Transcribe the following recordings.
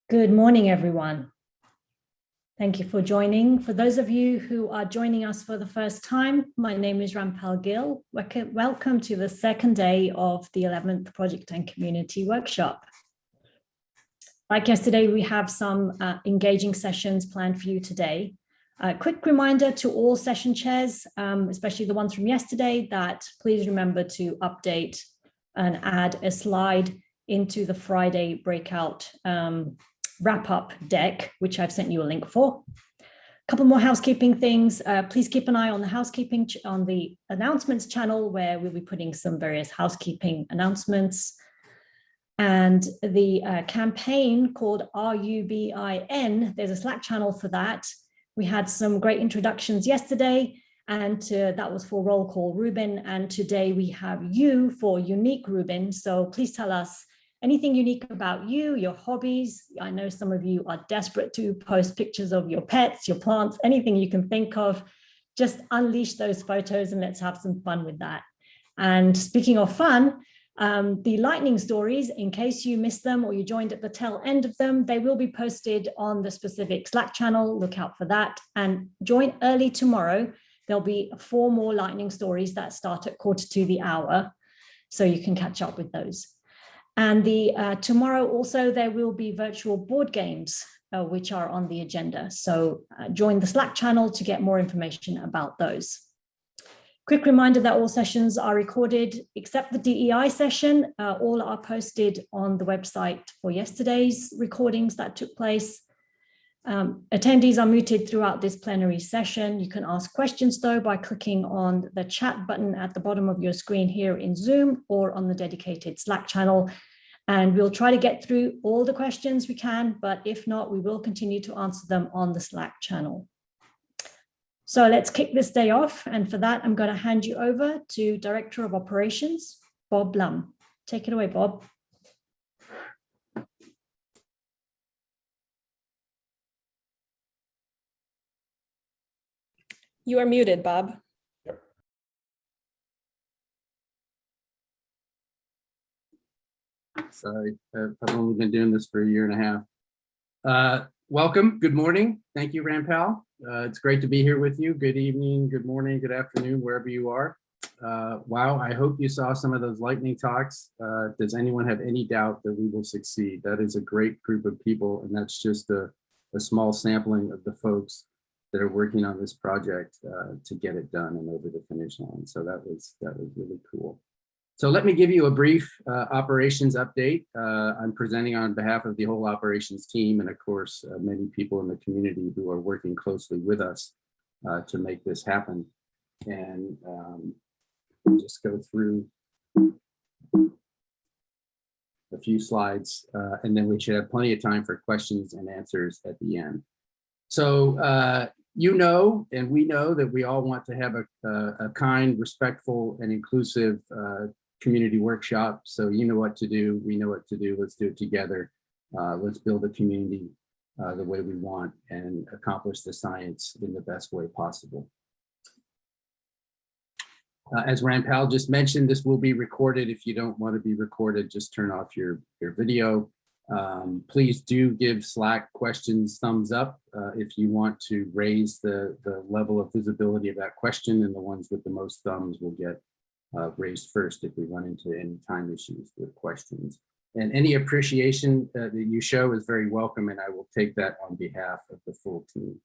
Good morning, everyone. Thank you for joining. For those of you who are joining us for the first time, my name is Rampal Gill. Welcome to the second day of the 11th Project and Community Workshop. Like yesterday, we have some engaging sessions planned for you today. A quick reminder to all session chairs, especially the ones from yesterday, that please remember to update and add a slide into the Friday breakout wrap-up deck, which I've sent you a link for. A couple more housekeeping things. Please keep an eye on the housekeeping on the announcements channel, where we'll be putting some various housekeeping announcements. And the campaign called RUBIN, there's a Slack channel for that. We had some great introductions yesterday, and that was for roll call Rubin. And today we have U for unique Rubin. So please tell us anything unique about you, your hobbies. I know some of you are desperate to post pictures of your pets, your plants, anything you can think of. Just unleash those photos and let's have some fun with that. And speaking of fun, the lightning stories, in case you missed them or you joined at the tail end of them, they will be posted on the specific Slack channel. Look out for that and join early tomorrow. There'll be 4 more lightning stories that start at 1:45, so you can catch up with those. And tomorrow also there will be virtual board games, which are on the agenda. So join the Slack channel to get more information about those. Quick reminder that all sessions are recorded except the DEI session. All are posted on the website for yesterday's recordings that took place. Attendees are muted throughout this plenary session. You can ask questions though by clicking on the chat button at the bottom of your screen here in Zoom or on the dedicated Slack channel. And we'll try to get through all the questions we can, but if not, we will continue to answer them on the Slack channel. So let's kick this day off. And for that, I'm going to hand you over to Director of Operations, Bob Blum. Take it away, Bob. You are muted, Bob. Yep. Sorry, I've only been doing this for a 1.5 years. Welcome, good morning. Thank you, Rampal. It's great to be here with you. Good evening, good morning, good afternoon, wherever you are. Wow, I hope you saw some of those lightning talks. Does anyone have any doubt that we will succeed? That is a great group of people, and that's just a small sampling of the folks that are working on this project to get it done and over the finish line. So that was really cool. So let me give you a brief operations update. I'm presenting on behalf of the whole operations team and of course many people in the community who are working closely with us to make this happen. And just go through a few slides and then we should have plenty of time for questions and answers at the end. So you know, and we know that we all want to have a kind, respectful, and inclusive community workshop. So you know what to do, we know what to do, let's do it together. Let's build a community the way we want and accomplish the science in the best way possible. As Rampal just mentioned, this will be recorded. If you don't want to be recorded, just turn off your video. Please do give Slack questions thumbs up if you want to raise the level of visibility of that question, and the ones with the most thumbs will get raised first if we run into any time issues with questions. And any appreciation that you show is very welcome, and I will take that on behalf of the full team.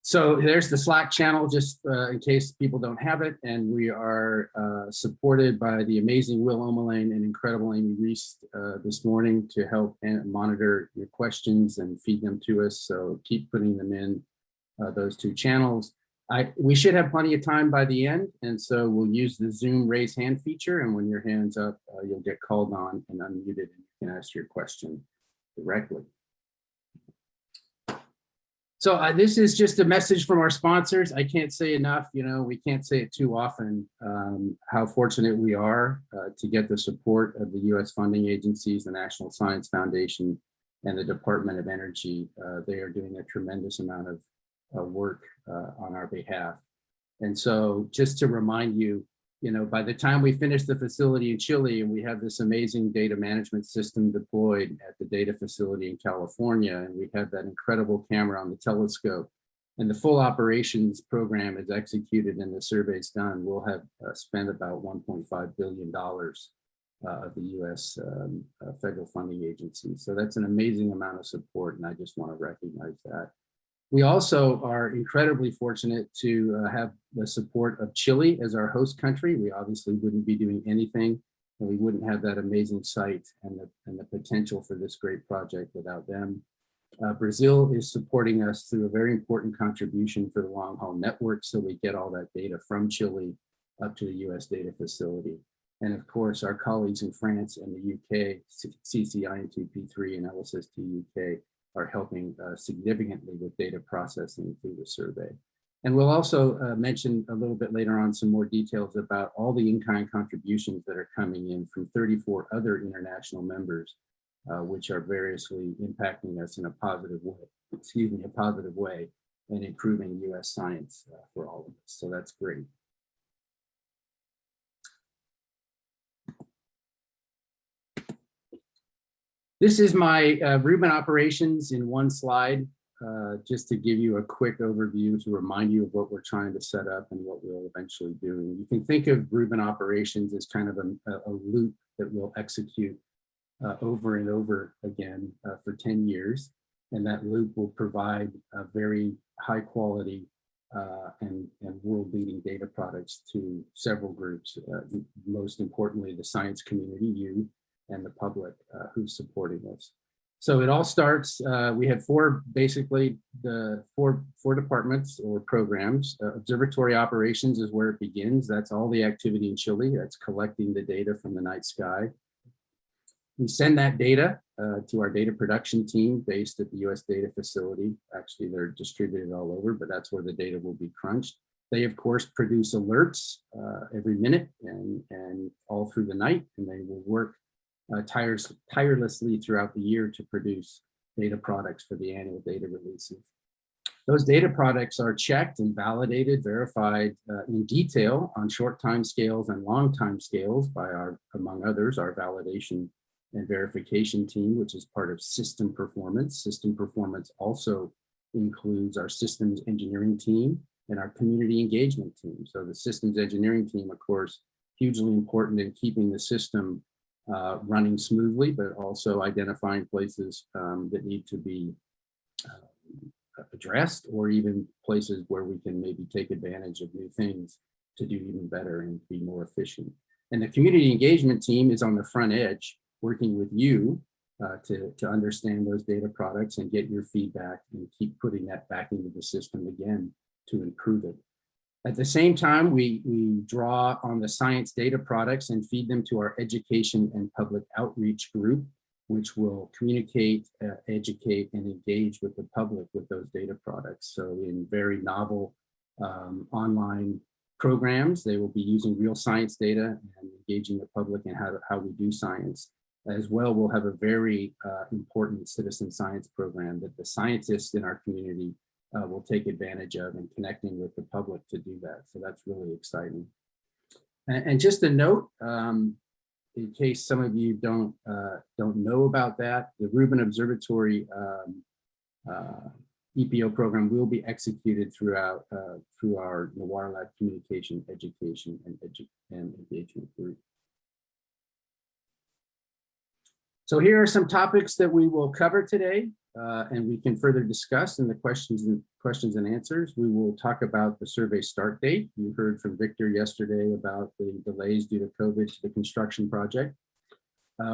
So there's the Slack channel, just in case people don't have it. And we are supported by the amazing Will Omelane and incredible Amy Reese this morning to help and monitor your questions and feed them to us. So keep putting them in those 2 channels. We should have plenty of time by the end. And so we'll use the Zoom raise hand feature. And when your hand's up, you'll get called on and unmuted and you can ask your question directly. So this is just a message from our sponsors. I can't say enough, you know, we can't say it too often, how fortunate we are to get the support of the US funding agencies, the National Science Foundation, and the Department of Energy. They are doing a tremendous amount of work on our behalf. And so just to remind you, by the time we finish the facility in Chile and we have this amazing data management system deployed at the data facility in California, and we have that incredible camera on the telescope, and the full operations program is executed and the survey's done, we'll have spent about $1.5 billion of the US federal funding agency. So that's an amazing amount of support, and I just want to recognize that. We also are incredibly fortunate to have the support of Chile as our host country. We obviously wouldn't be doing anything, and we wouldn't have that amazing site and the potential for this great project without them. Brazil is supporting us through a very important contribution for the long haul network, so we get all that data from Chile up to the US data facility. And of course, our colleagues in France and the UK, CCI&TP3 and LSST UK, are helping significantly with data processing through the survey. And we'll also mention a little bit later on some more details about all the in-kind contributions that are coming in from 34 other international members, which are variously impacting us in a positive way, and improving US science for all of us. So that's great. This is my Rubin operations in one slide, just to give you a quick overview to remind you of what we're trying to set up and what we'll eventually do. You can think of Rubin operations as kind of a loop that we'll execute over and over again for 10 years. And that loop will provide a very high quality and world-leading data products to several groups, most importantly, the science community, you, and the public who's supporting us. So it all starts, we have basically the four departments or programs. Observatory operations is where it begins. That's all the activity in Chile. That's collecting the data from the night sky. We send that data to our data production team based at the US data facility. Actually, they're distributed all over, but that's where the data will be crunched. They, of course, produce alerts every minute and all through the night, and they will work tirelessly throughout the year to produce data products for the annual data releases. Those data products are checked and validated, verified in detail on short time scales and long time scales by among others, our validation and verification team, which is part of system performance. System performance also includes our systems engineering team and our community engagement team. So the systems engineering team, of course, hugely important in keeping the system running smoothly, but also identifying places that need to be addressed, or even places where we can maybe take advantage of new things to do even better and be more efficient. And the community engagement team is on the front edge, working with you to understand those data products and get your feedback and keep putting that back into the system again to improve it. At the same time, we draw on the science data products and feed them to our education and public outreach group, which will communicate, educate, and engage with the public with those data products. So in very novel online programs, they will be using real science data and engaging the public in how we do science. As well, we'll have a very important citizen science program that the scientists in our community will take advantage of, and connecting with the public to do that. So that's really exciting. And just a note, in case some of you don't know about that, the Rubin Observatory EPO program will be executed through our Noir Lab Communication, Education, and Engagement group. So here are some topics that we will cover today, and we can further discuss in the questions and answers. We will talk about the survey start date. You heard from Victor yesterday about the delays due to COVID to the construction project.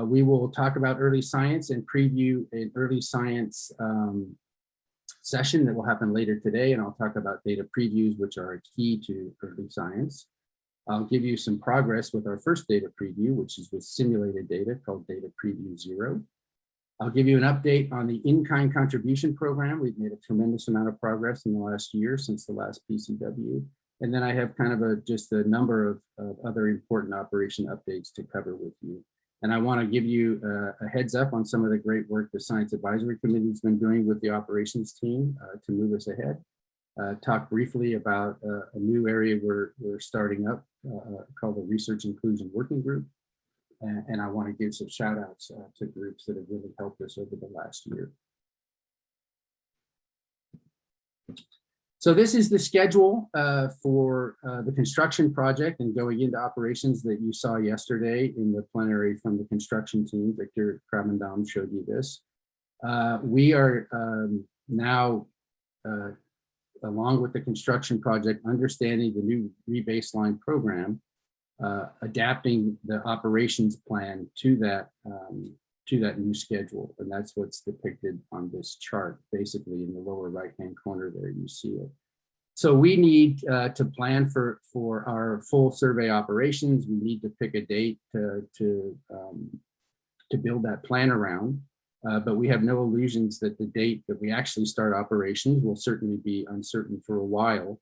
We will talk about early science and preview an early science session that will happen later today, and I'll talk about data previews, which are a key to early science. I'll give you some progress with our first data preview, which is with simulated data called Data Preview 0. I'll give you an update on the in-kind contribution program. We've made a tremendous amount of progress in the last year since the last PCW. And then I have kind of just a number of other important operation updates to cover with you. And I want to give you a heads up on some of the great work the Science Advisory Committee has been doing with the operations team to move us ahead. Talk briefly about a new area we're starting up called the Research Inclusion Working Group. And I want to give some shout outs to groups that have really helped us over the last year. So this is the schedule for the construction project and going into operations that you saw yesterday in the plenary from the construction team. Victor Kramendam showed you this. We are now, along with the construction project, understanding the new rebaseline program, adapting the operations plan to that new schedule. And that's what's depicted on this chart, basically in the lower right-hand corner there, you see it. So we need to plan for our full survey operations. We need to pick a date to build that plan around. But we have no illusions that the date that we actually start operations will certainly be uncertain for a while.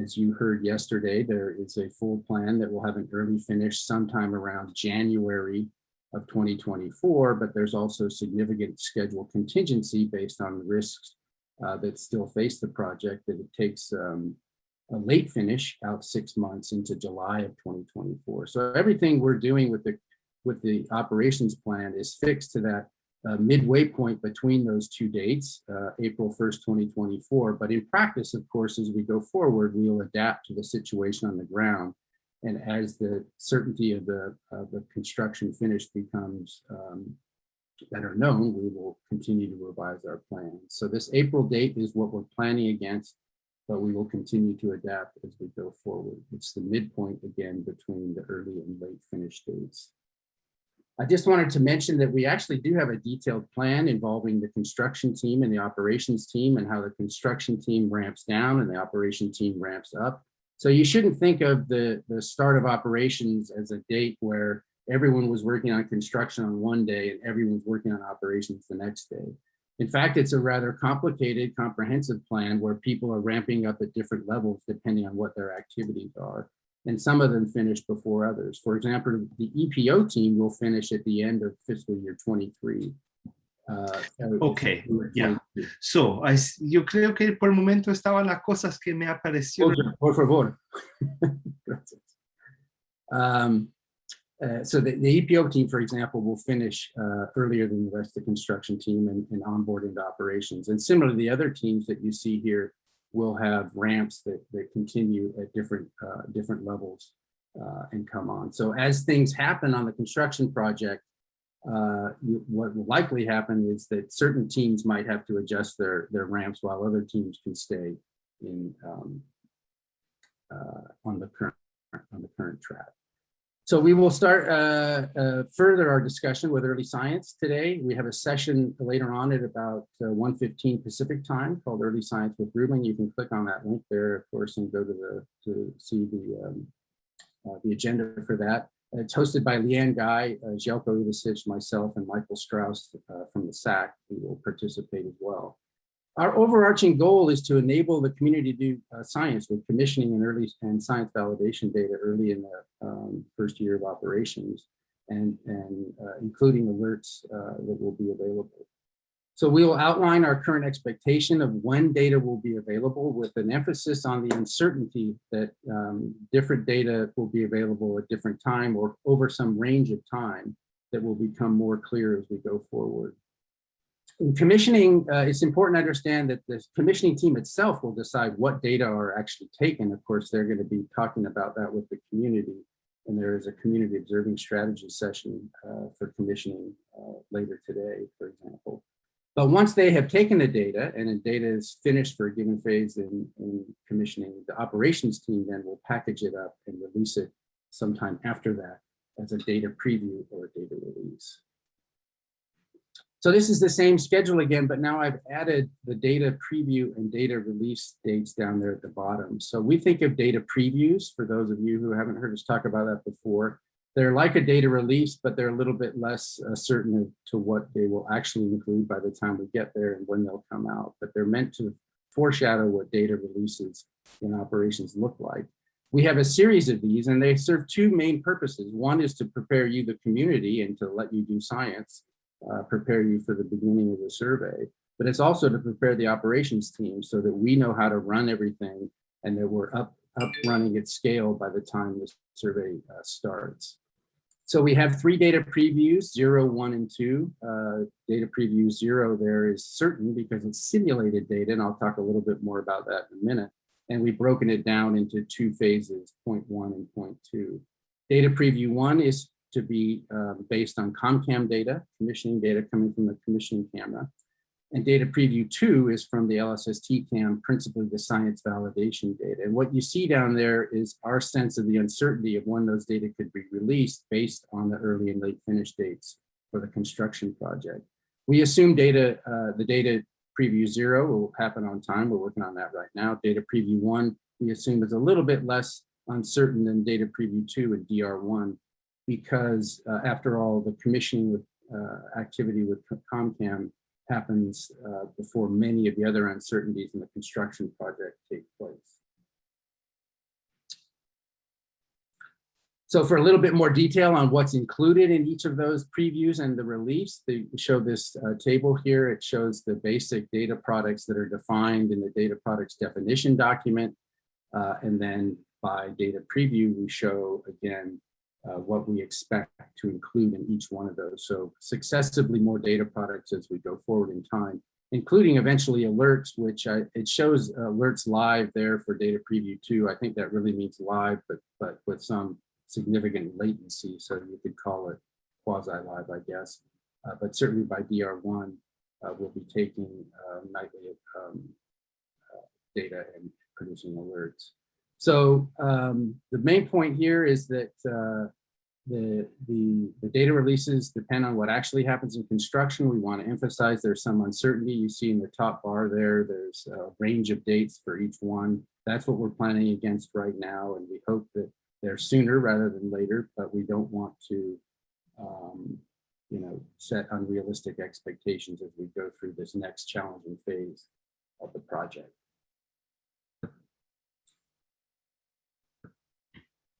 As you heard yesterday, there is a full plan that will have an early finish sometime around January of 2024, but there's also significant schedule contingency based on risks that still face the project, that it takes a late finish out 6 months into July of 2024. So everything we're doing with the operations plan is fixed to that midway point between those two dates, April 1st, 2024. But in practice, of course, as we go forward, we'll adapt to the situation on the ground. And as the certainty of the construction finish becomes better known, we will continue to revise our plans. So this April date is what we're planning against, but we will continue to adapt as we go forward. It's the midpoint again between the early and late finish dates. I just wanted to mention that we actually do have a detailed plan involving the construction team and the operations team, and how the construction team ramps down and the operation team ramps up. So you shouldn't think of the start of operations as a date where everyone was working on construction on one day and everyone's working on operations the next day. In fact, it's a rather complicated, comprehensive plan where people are ramping up at different levels depending on what their activities are. And some of them finish before others. For example, the EPO team will finish at the end of fiscal year 23. Okay, yeah. So, yo creo que por el momento estaban las cosas que me aparecieron. Por favor. So the EPO team, for example, will finish earlier than the rest of the construction team and onboard into operations. And similarly, the other teams that you see here will have ramps that continue at different levels and come on. So as things happen on the construction project, what will likely happen is that certain teams might have to adjust their ramps while other teams can stay in on the current track. So we will start further our discussion with early science today. We have a session later on at about 1:15 Pacific time called Early Science with Rubin. You can click on that link there, of course, and go to see the agenda for that. It's hosted by Leanne Guy, Jelko Ivasic, myself, and Michael Strauss from the SAC, who will participate as well. Our overarching goal is to enable the community to do science with commissioning and early and science validation data early in the first year of operations, and including alerts that will be available. So we will outline our current expectation of when data will be available, with an emphasis on the uncertainty that different data will be available at different time or over some range of time that will become more clear as we go forward. In commissioning, it's important to understand that the commissioning team itself will decide what data are actually taken. Of course, they're going to be talking about that with the community, and there is a community observing strategy session for commissioning later today, for example. But once they have taken the data and the data is finished for a given phase in commissioning, the operations team then will package it up and release it sometime after that as a data preview or a data release. So this is the same schedule again, but now I've added the data preview and data release dates down there at the bottom. So we think of data previews, for those of you who haven't heard us talk about that before. They're like a data release, but they're a little bit less certain to what they will actually include by the time we get there and when they'll come out. But they're meant to foreshadow what data releases in operations look like. We have a series of these, and they serve two main purposes. One is to prepare you, the community, and to let you do science, prepare you for the beginning of the survey. But it's also to prepare the operations team so that we know how to run everything and that we're up up running at scale by the time the survey starts. So we have 3 data previews, 0, 1, and 2. Data preview 0 there is certain because it's simulated data, and I'll talk a little bit more about that in a minute. And we've broken it down into 2 phases, point 1 and point 2. Data preview 1 is to be based on ComCam data, commissioning data coming from the commissioning camera. And data preview 2 is from the LSST cam, principally the science validation data. And what you see down there is our sense of the uncertainty of when those data could be released based on the early and late finish dates for the construction project. We assume the data preview 0 will happen on time. We're working on that right now. Data preview 1, we assume is a little bit less uncertain than data preview 2 and DR1 because after all, the commissioning with activity with ComCam happens before many of the other uncertainties in the construction project take place. So for a little bit more detail on what's included in each of those previews and the release, they show this table here. It shows the basic data products that are defined in the data products definition document. And then by data preview, we show again what we expect to include in each one of those. So successively more data products as we go forward in time, including eventually alerts, which it shows alerts live there for data preview 2. I think that really means live, but with some significant latency. So you could call it quasi-live, I guess. But certainly by DR1, we'll be taking nightly data and producing alerts. So the main point here is that the data releases depend on what actually happens in construction. We want to emphasize there's some uncertainty. You see in the top bar there, there's a range of dates for each one. That's what we're planning against right now, and we hope that they're sooner rather than later, but we don't want to set unrealistic expectations as we go through this next challenging phase of the project.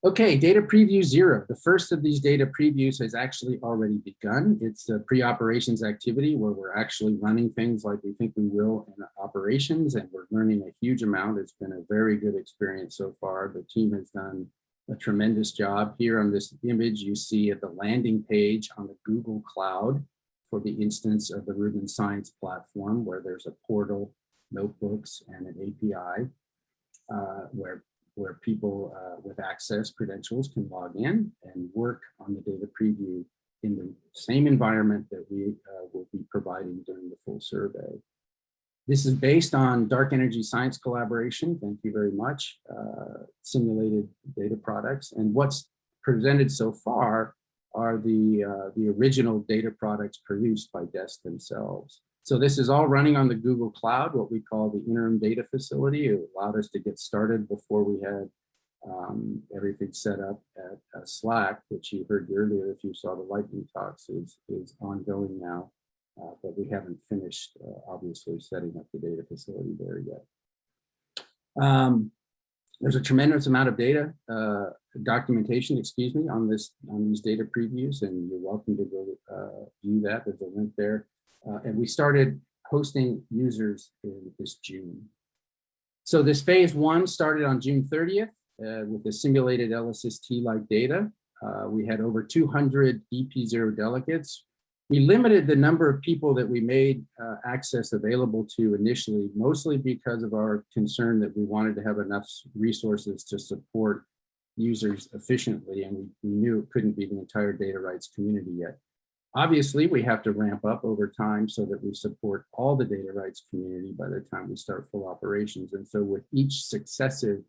Okay, data preview 0. The first of these data previews has actually already begun. It's a pre-operations activity where we're actually running things like we think we will in operations, and we're learning a huge amount. It's been a very good experience so far. The team has done a tremendous job. Here on this image, you see at the landing page on the Google Cloud for the instance of the Rubin Science platform, where there's a portal, notebooks, and an API where people with access credentials can log in and work on the data preview in the same environment that we will be providing during the full survey. This is based on dark energy science collaboration. Thank you very much. Simulated data products. And what's presented so far are the original data products produced by DEST themselves. So this is all running on the Google Cloud, what we call the interim data facility. It allowed us to get started before we had everything set up at Slack, which you heard earlier if you saw the lightning talks is ongoing now. But we haven't finished, obviously, setting up the data facility there yet. There's a tremendous amount of data, documentation, excuse me, on these data previews, and you're welcome to go view that. There's a link there. And we started hosting users in this June. So this phase 1 started on June 30th with the simulated LSST-like data. We had over 200 EP0 delegates. We limited the number of people that we made access available to initially, mostly because of our concern that we wanted to have enough resources to support users efficiently, and we knew it couldn't be the entire data rights community yet. Obviously, we have to ramp up over time so that we support all the data rights community by the time we start full operations. And so with each successive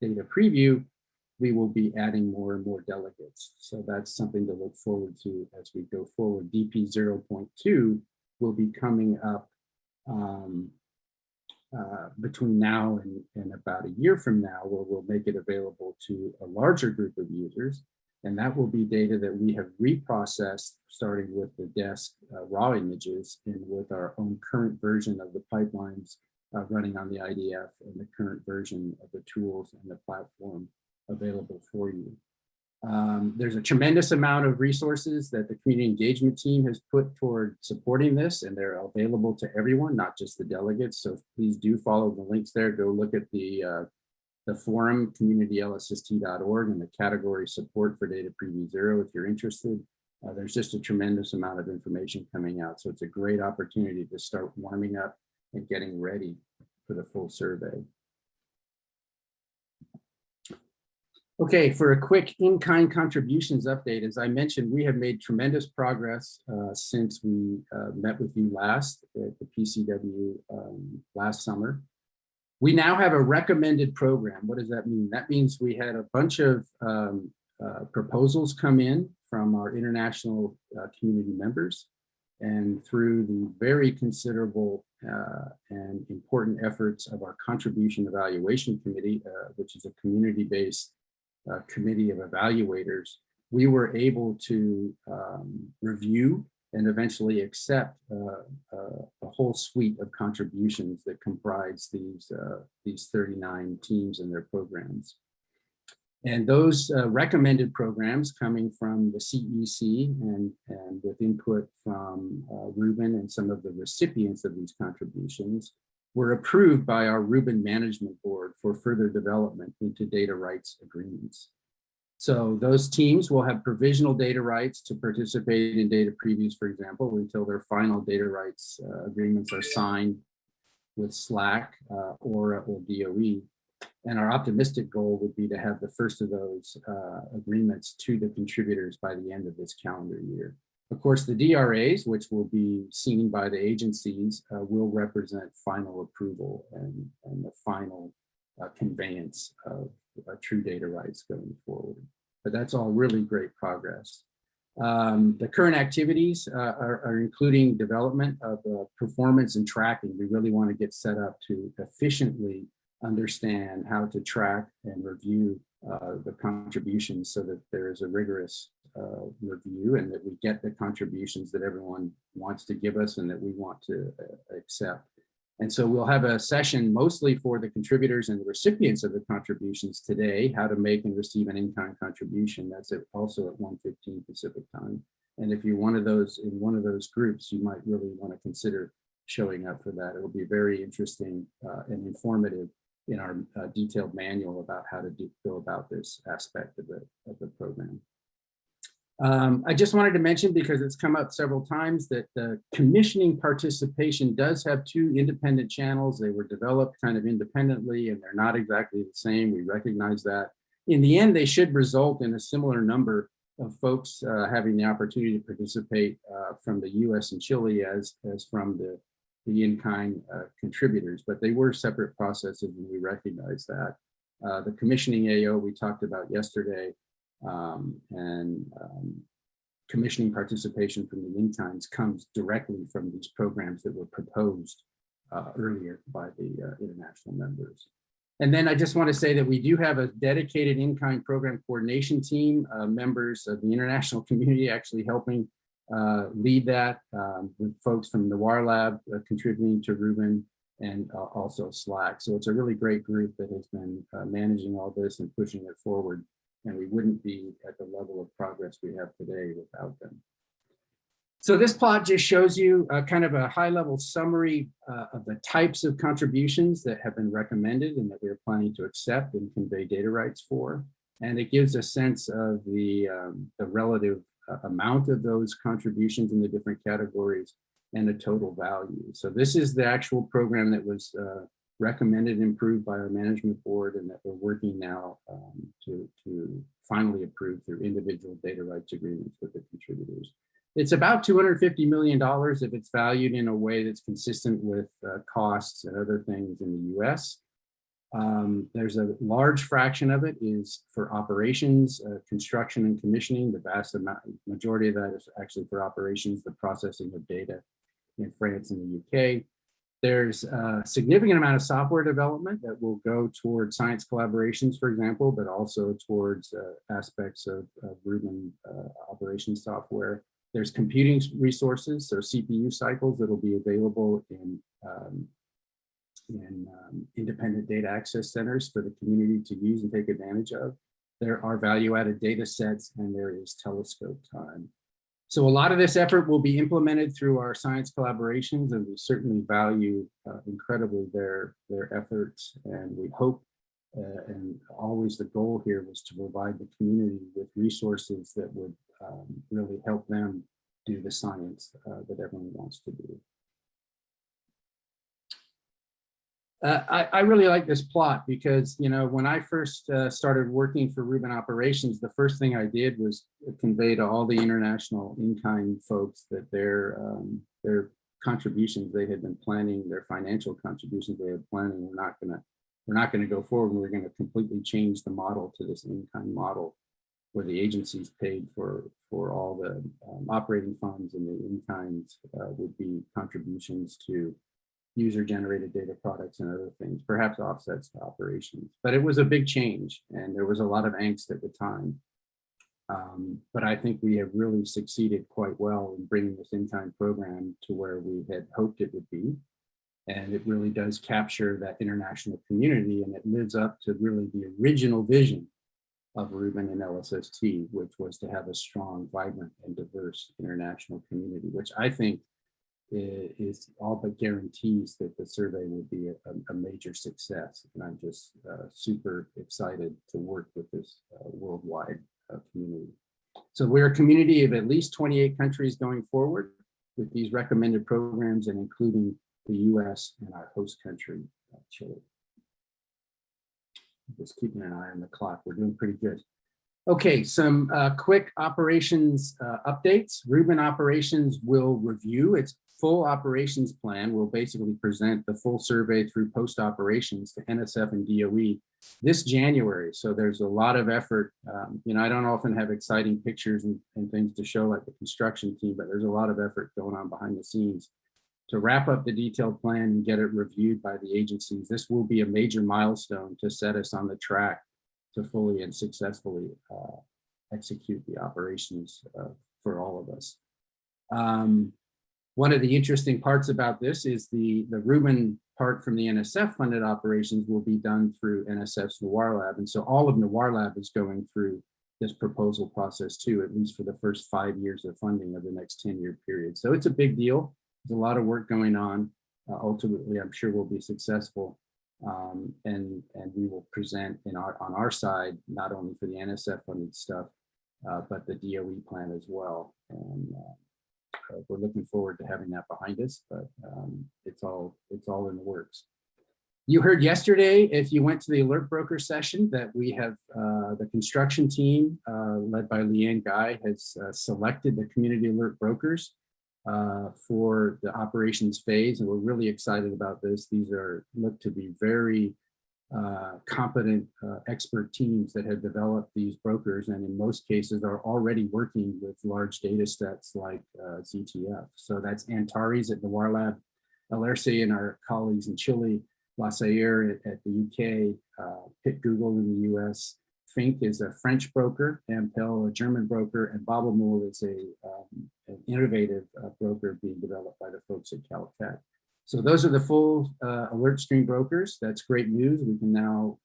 data preview, we will be adding more and more delegates. So that's something to look forward to as we go forward. DP 0.2 will be coming up between now and about a year from now, where we'll make it available to a larger group of users. And that will be data that we have reprocessed, starting with the DEST raw images and with our own current version of the pipelines running on the IDF and the current version of the tools and the platform available for you. There's a tremendous amount of resources that the community engagement team has put toward supporting this, and they're available to everyone, not just the delegates. So please do follow the links there. Go look at the the forum, communitylsst.org, and the category support for data preview 0 if you're interested. There's just a tremendous amount of information coming out. So it's a great opportunity to start warming up and getting ready for the full survey. Okay, for a quick in-kind contributions update, as I mentioned, we have made tremendous progress since we met with you last at the PCW last summer. We now have a recommended program. What does that mean? That means we had a bunch of proposals come in from our international community members, and through the very considerable and important efforts of our Contribution Evaluation Committee, which is a community-based committee of evaluators, we were able to review and eventually accept a whole suite of contributions that comprise these 39 teams and their programs. And those recommended programs coming from the CEC and with input from Rubin and some of the recipients of these contributions were approved by our Rubin Management Board for further development into data rights agreements. So those teams will have provisional data rights to participate in data previews, for example, until their final data rights agreements are signed with SLAC, ORA, or DOE. And our optimistic goal would be to have the first of those agreements to the contributors by the end of this calendar year. Of course, the DRAs, which will be seen by the agencies, will represent final approval and the final conveyance of true data rights going forward. But that's all really great progress. The current activities are including development of performance and tracking. We really want to get set up to efficiently understand how to track and review the contributions so that there is a rigorous review and that we get the contributions that everyone wants to give us and that we want to accept. And so we'll have a session mostly for the contributors and the recipients of the contributions today, how to make and receive an in-kind contribution. That's also at 1:15 Pacific time. And if you're one of those in one of those groups, you might really want to consider showing up for that. It will be very interesting and informative in our detailed manual about how to go about this aspect of the program. I just wanted to mention, because it's come up several times, that the commissioning participation does have two independent channels. They were developed kind of independently and they're not exactly the same. We recognize that. In the end, they should result in a similar number of folks having the opportunity to participate from the US and Chile as from the in-kind contributors, but they were separate processes and we recognize that. The commissioning AO we talked about yesterday, and commissioning participation from the in-kinds comes directly from these programs that were proposed earlier by the international members. And then I just want to say that we do have a dedicated in-kind program coordination team, members of the international community actually helping lead that, with folks from the WAR Lab contributing to Rubin and also SLAC. So it's a really great group that has been managing all this and pushing it forward. And we wouldn't be at the level of progress we have today without them. So this plot just shows you kind of a high-level summary of the types of contributions that have been recommended and that we're planning to accept and convey data rights for. And it gives a sense of the relative amount of those contributions in the different categories and the total value. So this is the actual program that was recommended and approved by our management board and that we're working now to finally approve through individual data rights agreements with the contributors. It's about $250 million if it's valued in a way that's consistent with costs and other things in the US. There's a large fraction of it is for operations, construction and commissioning. The vast majority of that is actually for operations, the processing of data in France and the UK. There's a significant amount of software development that will go toward science collaborations, for example, but also towards aspects of Rubin operations software. There's computing resources, so CPU cycles that will be available in independent data access centers for the community to use and take advantage of. There are value-added data sets, and there is telescope time. So a lot of this effort will be implemented through our science collaborations, and we certainly value incredibly their efforts, and we hope and always the goal here was to provide the community with resources that would really help them do the science that everyone wants to do. I really like this plot because, you know, when I first started working for Rubin Operations, the first thing I did was convey to all the international Inkind folks that their contributions they had been planning, their financial contributions they had planning, we're not going to go forward. We're going to completely change the model to this Inkind model, where the agencies paid for all the operating funds, and the Inkind would be contributions to user-generated data products and other things, perhaps offsets to operations. But it was a big change, and there was a lot of angst at the time. But I think we have really succeeded quite well in bringing this Inkind program to where we had hoped it would be. And it really does capture that international community, and it lives up to really the original vision of Rubin and LSST, which was to have a strong, vibrant, and diverse international community, which I think is all but guarantees that the survey will be a major success. And I'm just super excited to work with this worldwide community. So we're a community of at least 28 countries going forward with these recommended programs, and including the US and our host country, Chile. Just keeping an eye on the clock. We're doing pretty good. Okay, some quick operations updates. Rubin Operations will review its full operations plan. Will basically present the full survey through post operations to NSF and DOE this January. So there's a lot of effort. You know, I don't often have exciting pictures and things to show like the construction team, but there's a lot of effort going on behind the scenes to wrap up the detailed plan and get it reviewed by the agencies. This will be a major milestone to set us on the track to fully and successfully execute the operations for all of us. One of the interesting parts about this is the Rubin part from the NSF funded operations will be done through NSF's Noir Lab. And so all of Noir Lab is going through this proposal process too, at least for the first 5 years of funding of the next 10-year period. So it's a big deal. There's a lot of work going on. Ultimately, I'm sure we'll be successful. And we will present on our side, not only for the NSF funded stuff, but the DOE plan as well. And we're looking forward to having that behind us, but it's all in the works. You heard yesterday, if you went to the alert broker session, that we have the construction team led by Leanne Guy has selected the community alert brokers for the operations phase, and we're really excited about this. These look to be very competent expert teams that have developed these brokers, and in most cases are already working with large data sets like ZTF. So that's Antares at Noir Lab, Alerce and our colleagues in Chile, Lasair at the UK, Pitt Google in the US, Fink is a French broker, Ampel a German broker, and Babelmool is an innovative broker being developed by the folks at Caltech. So those are the full alert stream brokers. That's great news. We can now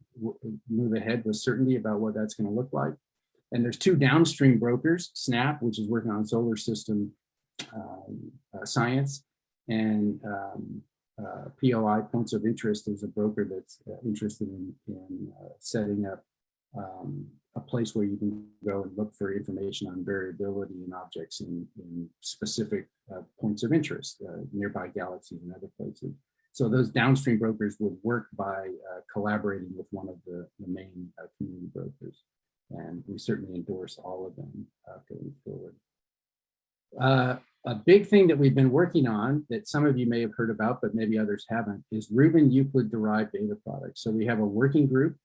move ahead with certainty about what that's going to look like. And there's two downstream brokers, SNAP, which is working on solar system science, and POI, Points of Interest, is a broker that's interested in setting up a place where you can go and look for information on variability in objects in specific points of interest, nearby galaxies and other places. So those downstream brokers would work by collaborating with one of the main community brokers. And we certainly endorse all of them going forward. A big thing that we've been working on that some of you may have heard about, but maybe others haven't, is Rubin-Euclid derived data products. So we have a working group.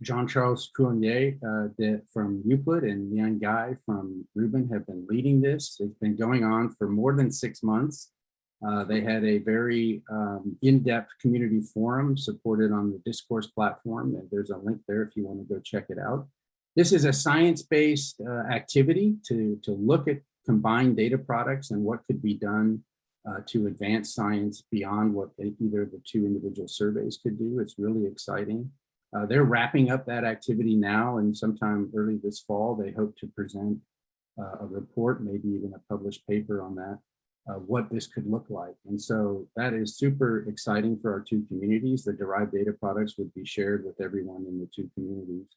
Jean-Charles Coulommiers from Euclid and Leanne Guy from Rubin have been leading this. It's been going on for more than 6 months. They had a very in-depth community forum supported on the Discourse platform, and there's a link there if you want to go check it out. This is a science-based activity to look at combined data products and what could be done to advance science beyond what either of the two individual surveys could do. It's really exciting. They're wrapping up that activity now, and sometime early this fall, they hope to present a report, maybe even a published paper on that what this could look like. And so that is super exciting for our two communities. The derived data products would be shared with everyone in the two communities.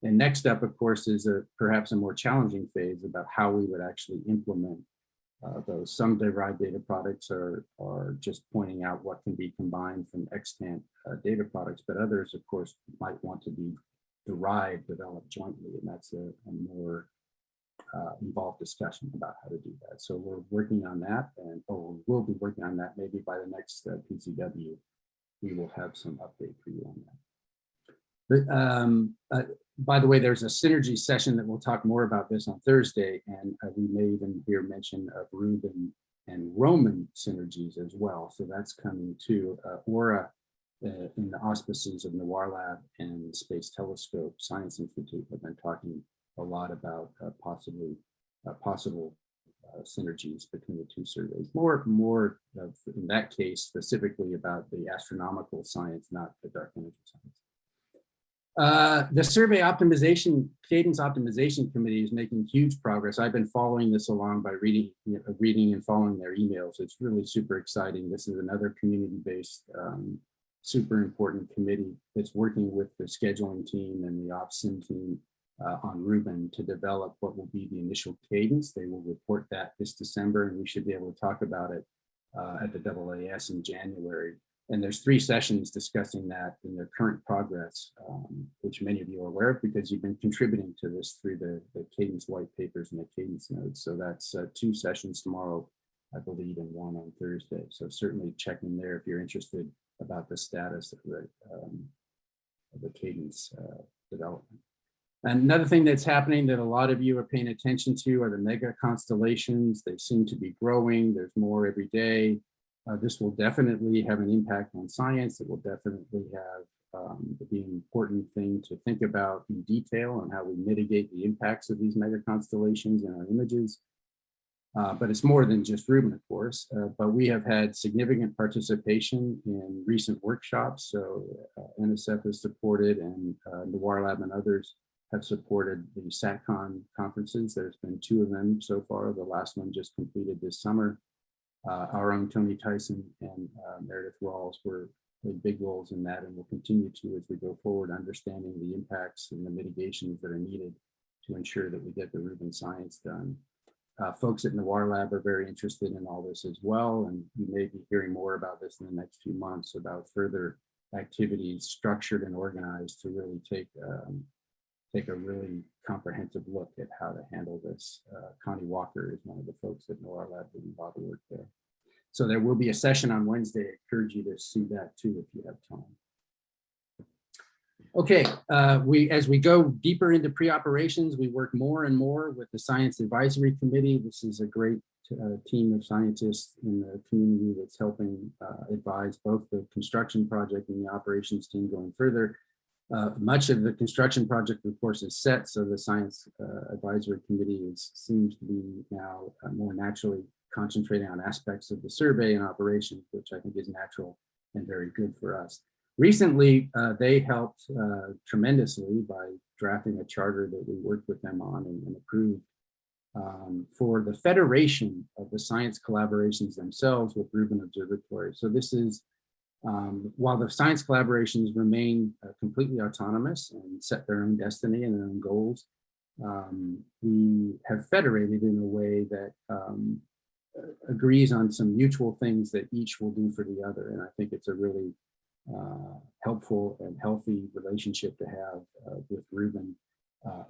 And next up, of course, is perhaps a more challenging phase about how we would actually implement those. Some derived data products are just pointing out what can be combined from extant data products, but others, of course, might want to be derived, developed jointly, and that's a more involved discussion about how to do that. So we're working on that, and we'll be working on that. Maybe by the next PCW, we will have some update for you on that. But by the way, there's a synergy session that we'll talk more about this on Thursday, and we may even hear mention of Rubin and Roman synergies as well. So that's coming to Aura in the auspices of Noir Lab and Space Telescope Science Institute have been talking a lot about possible synergies between the two surveys. More in that case, specifically about the astronomical science, not the dark energy science. The Survey Cadence Optimization Committee is making huge progress. I've been following this along by reading and following their emails. It's really super exciting. This is another community-based, super important committee that's working with the scheduling team and the OpSim team on Rubin to develop what will be the initial cadence. They will report that this December, and we should be able to talk about it at the AAS in January. And there's 3 sessions discussing that in their current progress, which many of you are aware of because you've been contributing to this through the Cadence white papers and the Cadence notes. So that's 2 sessions tomorrow, I believe, and 1 on Thursday. So certainly check in there if you're interested about the status of the Cadence development. And another thing that's happening that a lot of you are paying attention to are the mega constellations. They seem to be growing. There's more every day. This will definitely have an impact on science. It will definitely have be an important thing to think about in detail on how we mitigate the impacts of these mega constellations in our images. But it's more than just Rubin, of course. But we have had significant participation in recent workshops. So NSF has supported, and Noir Lab and others have supported the SatCon conferences. There's been 2 of them so far. The last one just completed this summer. Our own Tony Tyson and Meredith Rawls played big roles in that, and will continue to as we go forward, understanding the impacts and the mitigations that are needed to ensure that we get the Rubin science done. Folks at Noir Lab are very interested in all this as well, and you may be hearing more about this in the next few months about further activities structured and organized to really take a really comprehensive look at how to handle this. Connie Walker is one of the folks at Noir Lab doing a lot of work there. So there will be a session on Wednesday. I encourage you to see that too if you have time. Okay, as we go deeper into pre-operations, we work more and more with the Science Advisory Committee. This is a great team of scientists in the community that's helping advise both the construction project and the operations team going further. Much of the construction project, of course, is set, so the Science Advisory Committee seems to be now more naturally concentrating on aspects of the survey and operations, which I think is natural and very good for us. Recently, they helped tremendously by drafting a charter that we worked with them on and approved for the federation of the science collaborations themselves with Rubin Observatory. So this is while the science collaborations remain completely autonomous and set their own destiny and their own goals, we have federated in a way that agrees on some mutual things that each will do for the other. And I think it's a really helpful and healthy relationship to have with Rubin,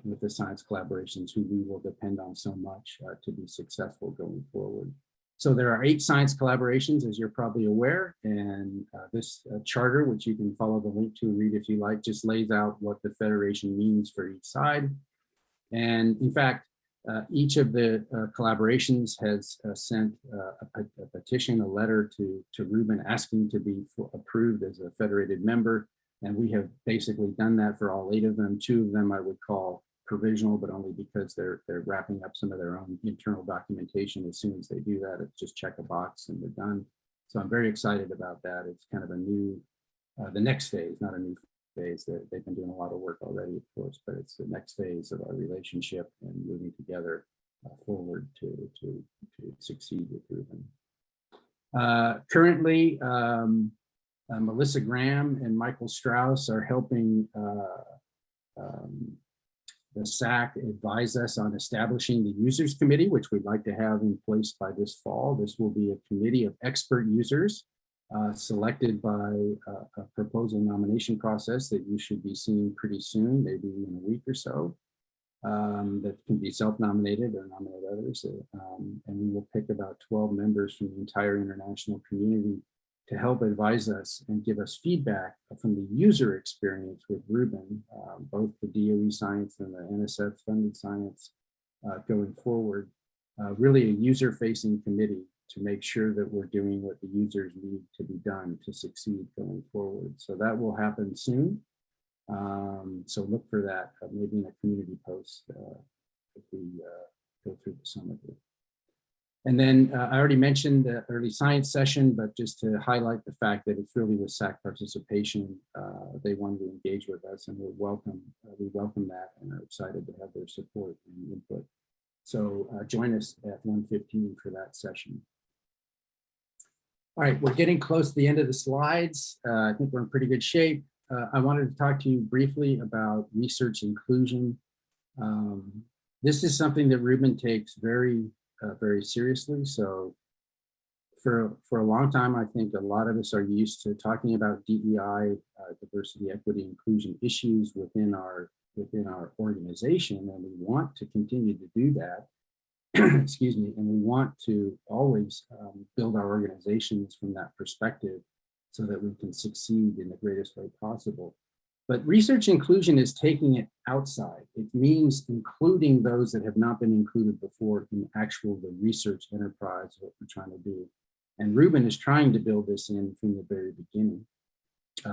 with the science collaborations, who we will depend on so much to be successful going forward. So there are 8 science collaborations, as you're probably aware, and this charter, which you can follow the link to and read if you like, just lays out what the federation means for each side. And in fact, each of the collaborations has sent a petition, a letter to Rubin asking to be approved as a federated member. And we have basically done that for all 8 of them. 2 of them I would call provisional, but only because they're wrapping up some of their own internal documentation. As soon as they do that, it's just check a box and they're done. So I'm very excited about that. It's kind of a new, the next phase, not a new phase. They've been doing a lot of work already, of course, but it's the next phase of our relationship and moving together forward to succeed with Rubin. Currently, Melissa Graham and Michael Strauss are helping the SAC advise us on establishing the users committee, which we'd like to have in place by this fall. This will be a committee of expert users selected by a proposal nomination process that you should be seeing pretty soon, maybe in a week or so. That can be self-nominated or nominate others. And we will pick about 12 members from the entire international community to help advise us and give us feedback from the user experience with Rubin, both the DOE science and the NSF funded science going forward. Really a user-facing committee to make sure that we're doing what the users need to be done to succeed going forward. So that will happen soon. So look for that maybe in a community post if we go through the summit. And then I already mentioned the early science session, but just to highlight the fact that it's really with SAC participation, they wanted to engage with us, and we welcome that and are excited to have their support and input. So join us at 1:15 for that session. All right, we're getting close to the end of the slides. I think we're in pretty good shape. I wanted to talk to you briefly about research inclusion. This is something that Rubin takes very seriously. So for a long time, I think a lot of us are used to talking about DEI, diversity, equity, inclusion issues within our organization, and we want to continue to do that. Excuse me, and we want to always build our organizations from that perspective so that we can succeed in the greatest way possible. But research inclusion is taking it outside. It means including those that have not been included before in the research enterprise, what we're trying to do. And Rubin is trying to build this in from the very beginning.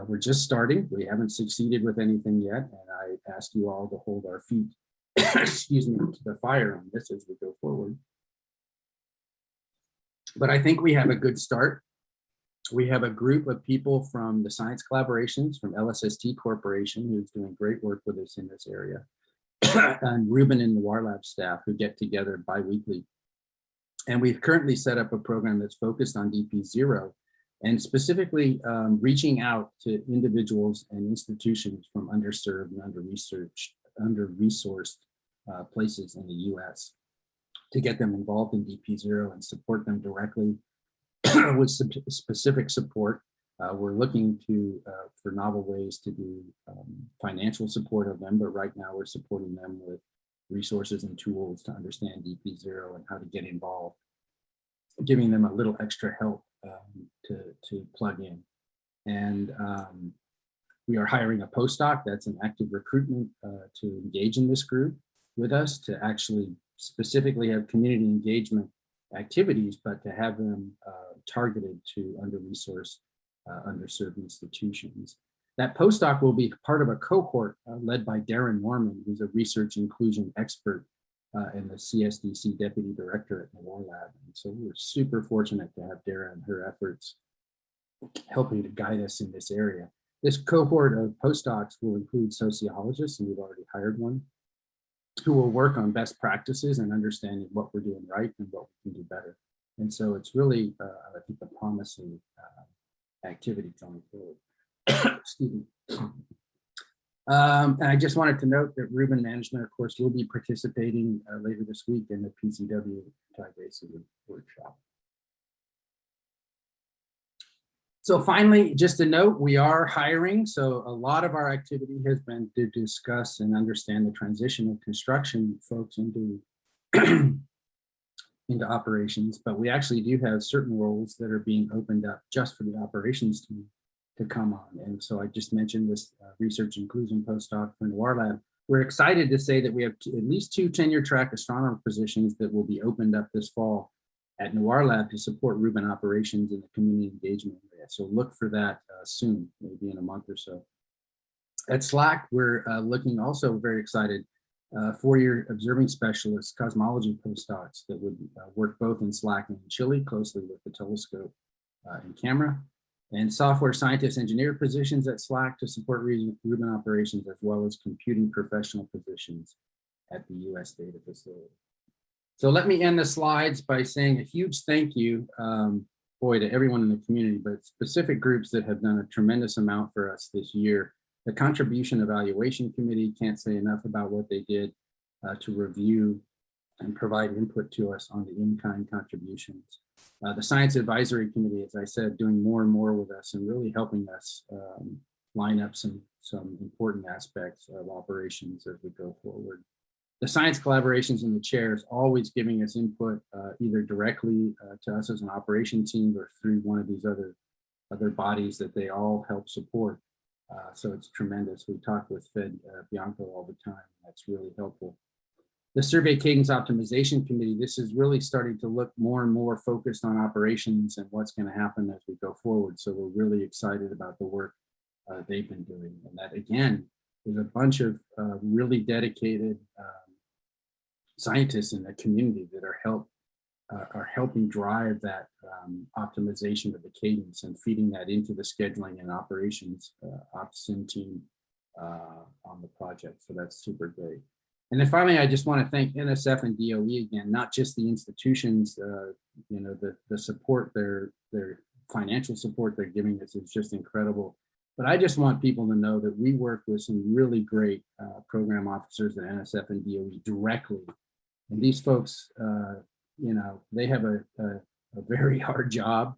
We're just starting. We haven't succeeded with anything yet. And I ask you all to hold our feet, excuse me, to the fire on this as we go forward. But I think we have a good start. We have a group of people from the science collaborations from LSST Corporation, who's doing great work with us in this area, and Rubin and the Wrapup staff who get together bi-weekly. And we've currently set up a program that's focused on DP0 and specifically reaching out to individuals and institutions from underserved and under-resourced places in the US to get them involved in DP0 and support them directly with some specific support. We're looking to for novel ways to do financial support of them, but right now we're supporting them with resources and tools to understand DP0 and how to get involved, giving them a little extra help to plug in. And we are hiring a postdoc. That's an active recruitment to engage in this group with us, to actually specifically have community engagement activities, but to have them targeted to under-resourced, underserved institutions. That postdoc will be part of a cohort led by Darren Norman, who's a research inclusion expert and the CSDC Deputy Director at the Wrapup. And so we're super fortunate to have Darren and her efforts helping to guide us in this area. This cohort of postdocs will include sociologists, and we've already hired one, who will work on best practices and understanding what we're doing right and what we can do better. And so it's really, I think, a promising activity going forward. Excuse me. And I just wanted to note that Rubin Management, of course, will be participating later this week in the PCW Anti-Racism workshop. So finally, just a note, we are hiring. So a lot of our activity has been to discuss and understand the transition of construction folks into, into operations, but we actually do have certain roles that are being opened up just for the operations team to come on. And so I just mentioned this research inclusion postdoc from the Wrapup. We're excited to say that we have at least 2 tenure track astronomer positions that will be opened up this fall at Wrapup to support Rubin operations in the community engagement area. So look for that soon, maybe in a month or so. At SLAC, we're looking also very excited, 4-year observing specialists, cosmology postdocs that would work both in SLAC and in Chile closely with the telescope and camera, and software scientist engineer positions at SLAC to support Rubin operations, as well as computing professional positions at the US data facility. So let me end the slides by saying a huge thank you boy, to everyone in the community, but specific groups that have done a tremendous amount for us this year. The Contribution Evaluation Committee, can't say enough about what they did to review and provide input to us on the in-kind contributions. The Science Advisory Committee, as I said, doing more and more with us and really helping us line up some important aspects of operations as we go forward. The science collaborations and the chairs always giving us input either directly to us as an operation team or through one of these other bodies that they all help support. So it's tremendous. We talk with Fed Bianco all the time. That's really helpful. The Survey Cadence Optimization Committee, this is really starting to look more and more focused on operations and what's going to happen as we go forward. So we're really excited about the work they've been doing. And that, again, there's a bunch of really dedicated scientists in the community that are helping drive that optimization of the cadence and feeding that into the scheduling and operations ops sim team on the project. So that's super great. And then finally, I just want to thank NSF and DOE again, not just the institutions, you know, the support, their financial support they're giving us is just incredible. But I just want people to know that we work with some really great program officers at NSF and DOE directly. And these folks, you know, they have a very hard job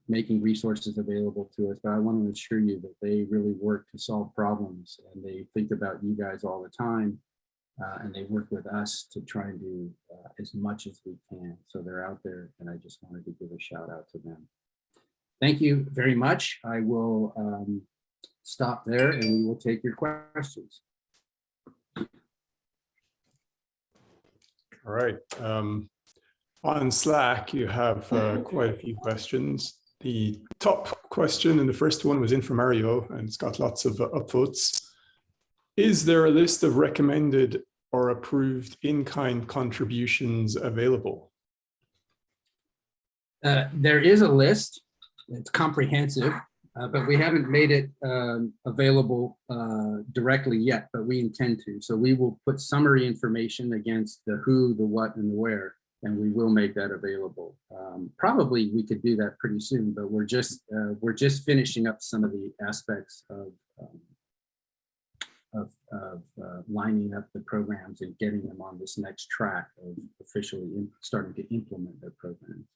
making resources available to us, but I want to assure you that they really work to solve problems and they think about you guys all the time and they work with us to try and do as much as we can. So they're out there and I just wanted to give a shout out to them. Thank you very much. I will stop there and we will take your questions. All right. On Slack, you have quite a few questions. The top question and the first one was in from Mario, and it's got lots of upvotes. Is there a list of recommended or approved in-kind contributions available? There is a list. It's comprehensive, but we haven't made it available directly yet, but we intend to. So we will put summary information against the who, the what, and the where, and we will make that available. Probably we could do that pretty soon, but we're just finishing up some of the aspects of lining up the programs and getting them on this next track of officially starting to implement their programs.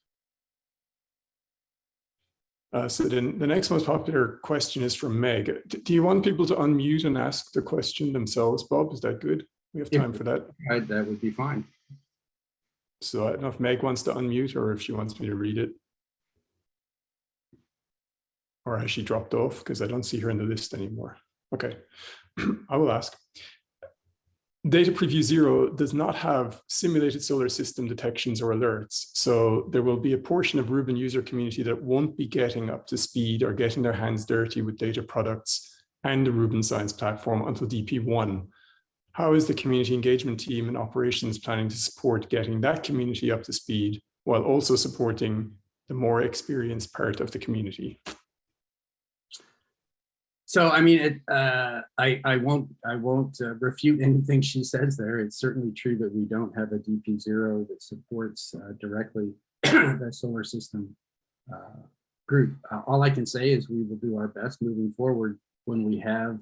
So then the next most popular question is from Meg. Do you want people to unmute and ask the question themselves, Bob? Is that good? We have time for that. That would be fine. So I don't know if Meg wants to unmute or if she wants me to read it. Or has she dropped off? Because I don't see her in the list anymore. Okay, I will ask. Data Preview 0 does not have simulated solar system detections or alerts. So there will be a portion of Rubin user community that won't be getting up to speed or getting their hands dirty with data products and the Rubin Science platform until DP1. How is the community engagement team and operations planning to support getting that community up to speed while also supporting the more experienced part of the community? So, I mean, I won't refute anything she says there. It's certainly true that we don't have a DP0 that supports directly the solar system group. All I can say is we will do our best moving forward when we have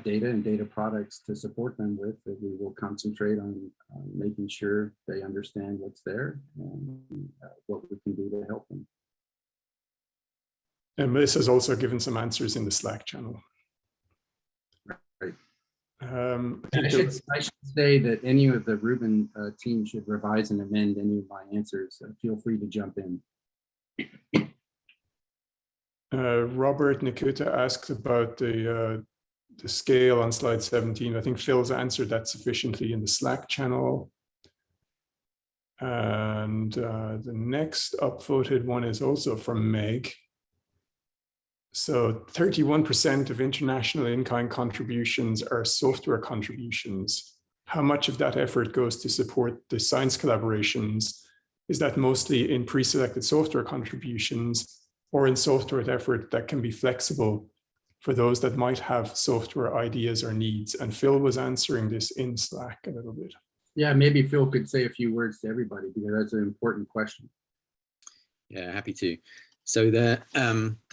data and data products to support them with, that we will concentrate on making sure they understand what's there and what we can do to help them. And Melissa has also given some answers in the Slack channel. Right. I should say that any of the Rubin team should revise and amend any of my answers. Feel free to jump in. Robert Nikuta asked about the scale on slide 17. I think Phil's answered that sufficiently in the Slack channel. And the next upvoted one is also from Meg. So 31% of international in-kind contributions are software contributions. How much of that effort goes to support the science collaborations? Is that mostly in pre-selected software contributions or in software effort that can be flexible for those that might have software ideas or needs? And Phil was answering this in Slack a little bit. Yeah, maybe Phil could say a few words to everybody because that's an important question. Yeah, happy to. So the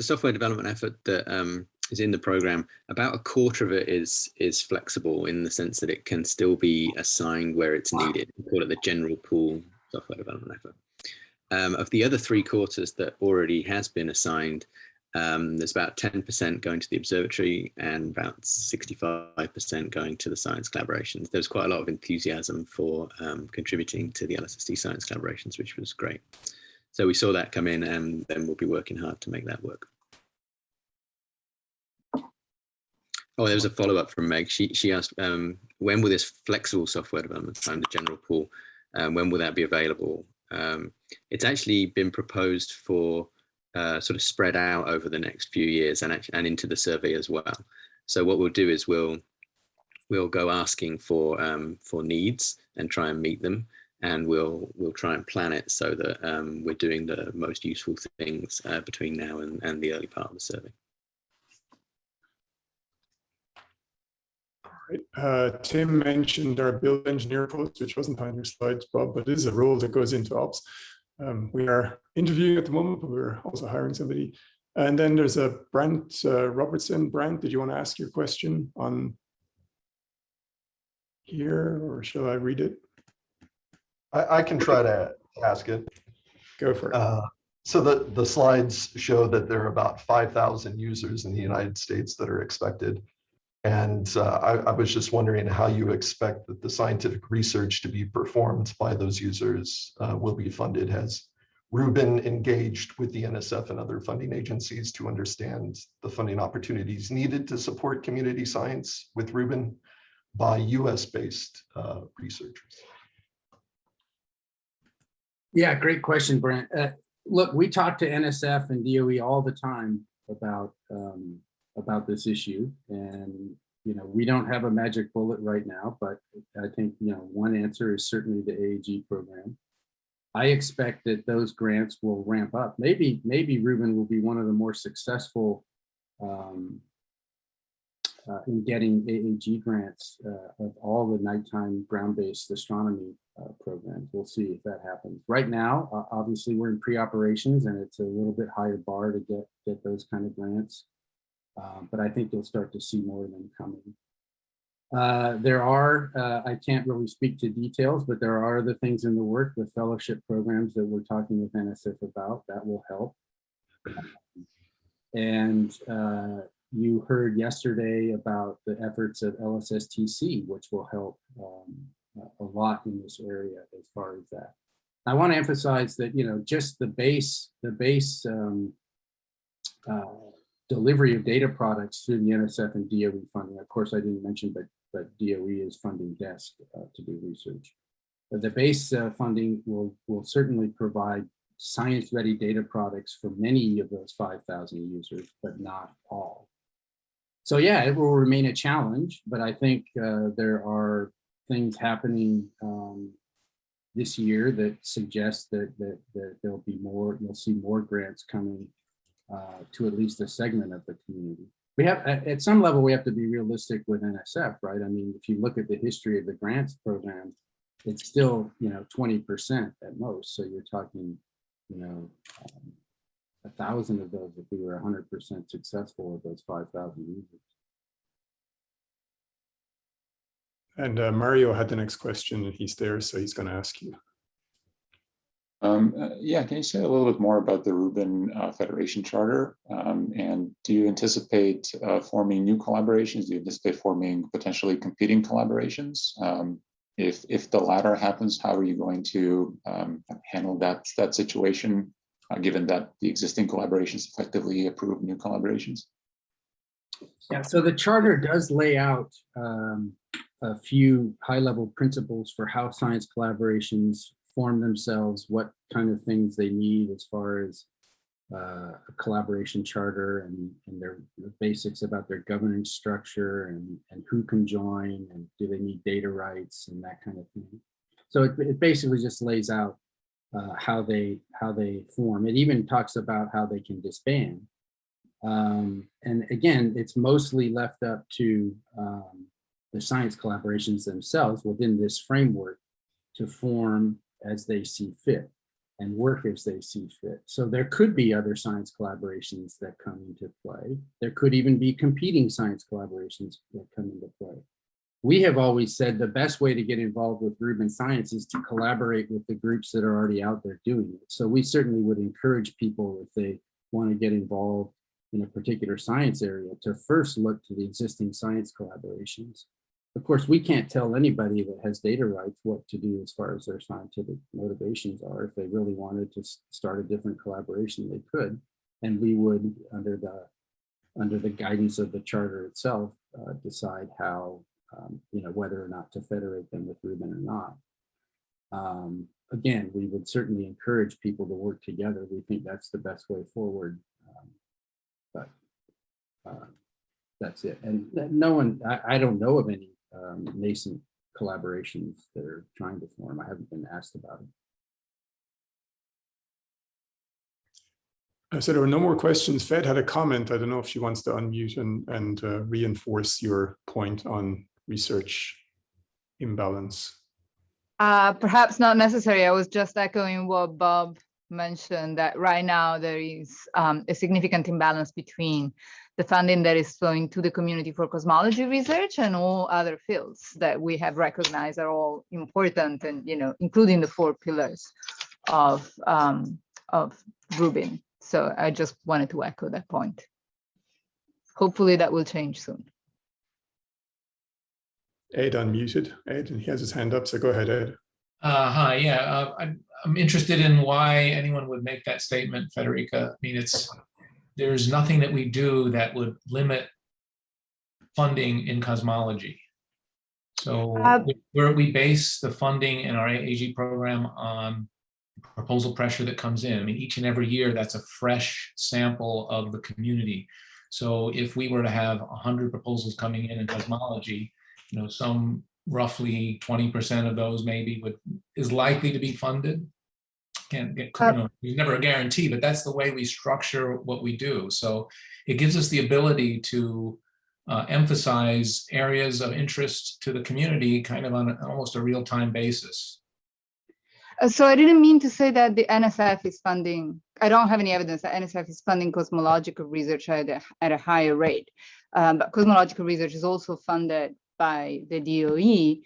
software development effort that is in the program, about a quarter of it is flexible in the sense that it can still be assigned where it's needed. We call it the general pool software development effort. Of the other 3/4 that already has been assigned, there's about 10% going to the observatory and about 65% going to the science collaborations. There's quite a lot of enthusiasm for contributing to the LSST science collaborations, which was great. So we saw that come in, and then we'll be working hard to make that work. Oh, there was a follow-up from Meg. She asked, when will this flexible software development time, the general pool, when will that be available? It's actually been proposed for sort of spread out over the next few years and into the survey as well. So what we'll do is we'll go asking for needs and try and meet them, and we'll try and plan it so that we're doing the most useful things between now and the early part of the survey. Tim mentioned our build engineer post, which wasn't on your slides, Bob, but it is a role that goes into ops. We are interviewing at the moment, but we're also hiring somebody. And then there's a Brant Robertson. Brant, did you want to ask your question on here, or shall I read it? I can try to ask it. Go for it. So the slides show that there are about 5,000 users in the United States that are expected. And I was just wondering how you expect that the scientific research to be performed by those users will be funded. Has Rubin engaged with the NSF and other funding agencies to understand the funding opportunities needed to support community science with Rubin by US-based researchers? Yeah, great question, Brent. Look, we talk to NSF and DOE all the time about this issue, and we don't have a magic bullet right now, but I think one answer is certainly the AAG program. I expect that those grants will ramp up. Maybe Rubin will be one of the more successful in getting AAG grants of all the nighttime ground-based astronomy programs. We'll see if that happens. Right now, obviously we're in pre-operations, and it's a little bit higher bar to get those kind of grants. But I think you'll start to see more of them coming. There are, I can't really speak to details, but there are other things in the work with fellowship programs that we're talking with NSF about that will help. And you heard yesterday about the efforts of LSSTC, which will help a lot in this area as far as that. I want to emphasize that, just the base delivery of data products through the NSF and DOE funding. Of course, I didn't mention, but DOE is funding DESC to do research. But the base funding will certainly provide science-ready data products for many of those 5,000 users, but not all. So yeah, it will remain a challenge, but I think there are things happening this year that suggest that there'll be more, you'll see more grants coming to at least a segment of the community. We have, at some level, we have to be realistic with NSF, right? I mean, if you look at the history of the grants program, it's still, 20% at most. So you're talking, 1,000 of those if we were 100% successful with those 5,000 users. And Mario had the next question, and he's there, so he's going to ask you. Yeah, can you say a little bit more about the Rubin Federation Charter? And do you anticipate forming new collaborations? Do you anticipate forming potentially competing collaborations? If the latter happens, how are you going to handle that situation, given that the existing collaborations effectively approve new collaborations? Yeah, so the charter does lay out a few high-level principles for how science collaborations form themselves, what kind of things they need as far as a collaboration charter and the basics about their governance structure and who can join and do they need data rights and that kind of thing. So it basically just lays out how they form. It even talks about how they can disband. And again, it's mostly left up to the science collaborations themselves within this framework to form as they see fit. and work as they see fit. So there could be other science collaborations that come into play. There could even be competing science collaborations that come into play. We have always said the best way to get involved with Rubin Science is to collaborate with the groups that are already out there doing it. So we certainly would encourage people, if they want to get involved in a particular science area, to first look to the existing science collaborations. Of course, we can't tell anybody that has data rights what to do as far as their scientific motivations are. If they really wanted to start a different collaboration, they could, and we would, under the guidance of the charter itself, decide how, whether or not to federate them with Rubin or not. Again, we would certainly encourage people to work together. We think that's the best way forward, but that's it. And no one, I don't know of any nascent collaborations that are trying to form. I haven't been asked about it. So there were no more questions. Fed had a comment. I don't know if she wants to unmute and reinforce your point on research imbalance. Perhaps not necessary. I was just echoing what Bob mentioned, that right now there is a significant imbalance between the funding that is flowing to the community for cosmology research and all other fields that we have recognized are all important, and including the 4 pillars of Rubin. So I just wanted to echo that point. Hopefully that will change soon. Ed unmuted. Ed, and he has his hand up, so go ahead, Ed. Hi, yeah, I'm interested in why anyone would make that statement, Federica. I mean, there's nothing that we do that would limit funding in cosmology. So where we base the funding in our AG program on proposal pressure that comes in. I mean, each and every year, that's a fresh sample of the community. So if we were to have 100 proposals coming in cosmology, some roughly 20% of those maybe is likely to be funded. Can't get, there's never a guarantee, but that's the way we structure what we do. So it gives us the ability to emphasize areas of interest to the community kind of on almost a real-time basis. So I didn't mean to say that the NSF is funding, I don't have any evidence that NSF is funding cosmological research at a higher rate. But cosmological research is also funded by the DOE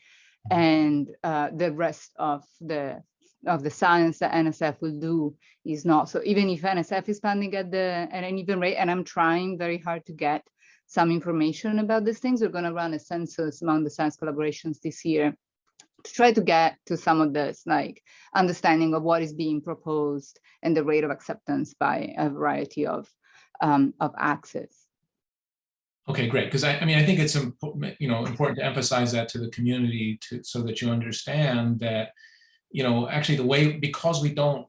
and the rest of the science that NSF will do is not. So even if NSF is funding at an even rate, and I'm trying very hard to get some information about these things, we're going to run a census among the science collaborations this year to try to get to some of this, like understanding of what is being proposed and the rate of acceptance by a variety of axes. Okay, great. Because I mean, I think it's important to emphasize that to the community so that you understand that, actually the way, because we don't,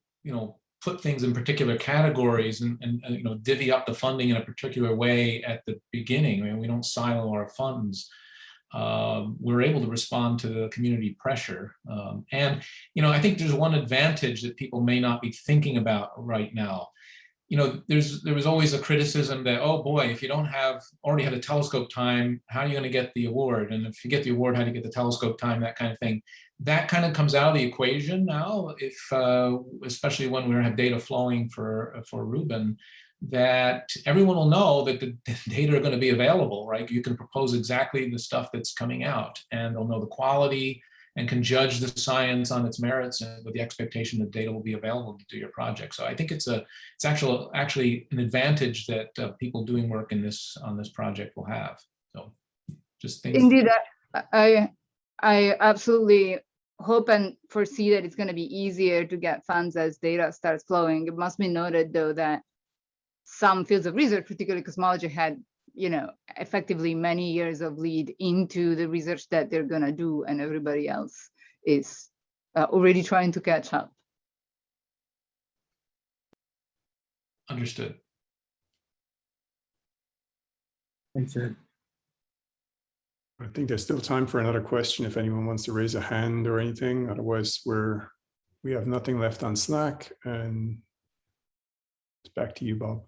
put things in particular categories and divvy up the funding in a particular way at the beginning. I mean, we don't silo our funds. We're able to respond to the community pressure. And I think there's one advantage that people may not be thinking about right now. There was always a criticism that, oh boy, if you don't already have a telescope time, how are you going to get the award? And if you get the award, how do you get the telescope time? That kind of thing. That kind of comes out of the equation now, especially when we have data flowing for Rubin, that everyone will know that the data are going to be available, right? You can propose exactly the stuff that's coming out, and they'll know the quality and can judge the science on its merits, and with the expectation that data will be available to do your project. So I think it's actually an advantage that people doing work on this project will have. So just things. Indeed, I absolutely hope and foresee that it's going to be easier to get funds as data starts flowing. It must be noted, though, that some fields of research, particularly cosmology, had effectively many years of lead into the research that they're going to do, and everybody else is already trying to catch up. Understood. Thanks, Ed. I think there's still time for another question if anyone wants to raise a hand or anything. Otherwise, we have nothing left on Slack, and it's back to you, Bob.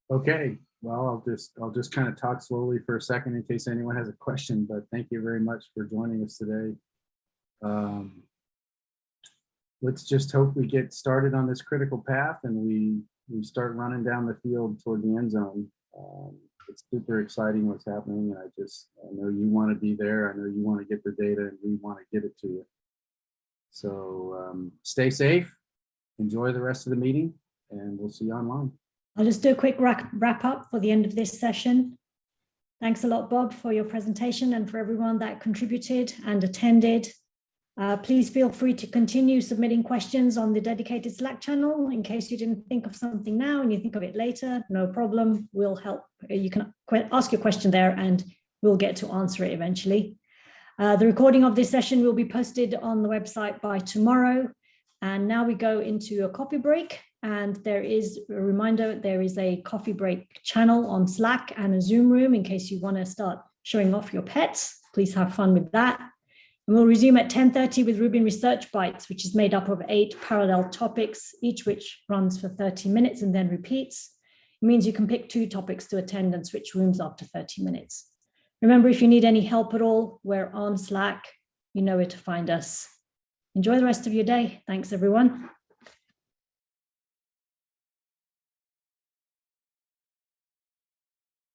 Okay, well, I'll just kind of talk slowly for a second in case anyone has a question, but thank you very much for joining us today. let's just hope we get started on this critical path and we start running down the field toward the end zone. It's super exciting what's happening, and I know you want to be there. I know you want to get the data, and we want to get it to you. So stay safe, enjoy the rest of the meeting, and we'll see you online. I'll just do a quick wrap up for the end of this session. Thanks a lot, Bob, for your presentation and for everyone that contributed and attended. Please feel free to continue submitting questions on the dedicated Slack channel in case you didn't think of something now and you think of it later. No problem, we'll help. You can ask your question there and we'll get to answer it eventually. The recording of this session will be posted on the website by tomorrow. And now we go into a coffee break. And there is a reminder, there is a coffee break channel on Slack and a Zoom room in case you want to start showing off your pets. Please have fun with that. And we'll resume at 10:30 with Rubin Research Bites, which is made up of 8 parallel topics, each which runs for 30 minutes and then repeats. It means you can pick 2 topics to attend and switch rooms after 30 minutes. Remember, if you need any help at all, we're on Slack. You know where to find us. Enjoy the rest of your day. Thanks, everyone.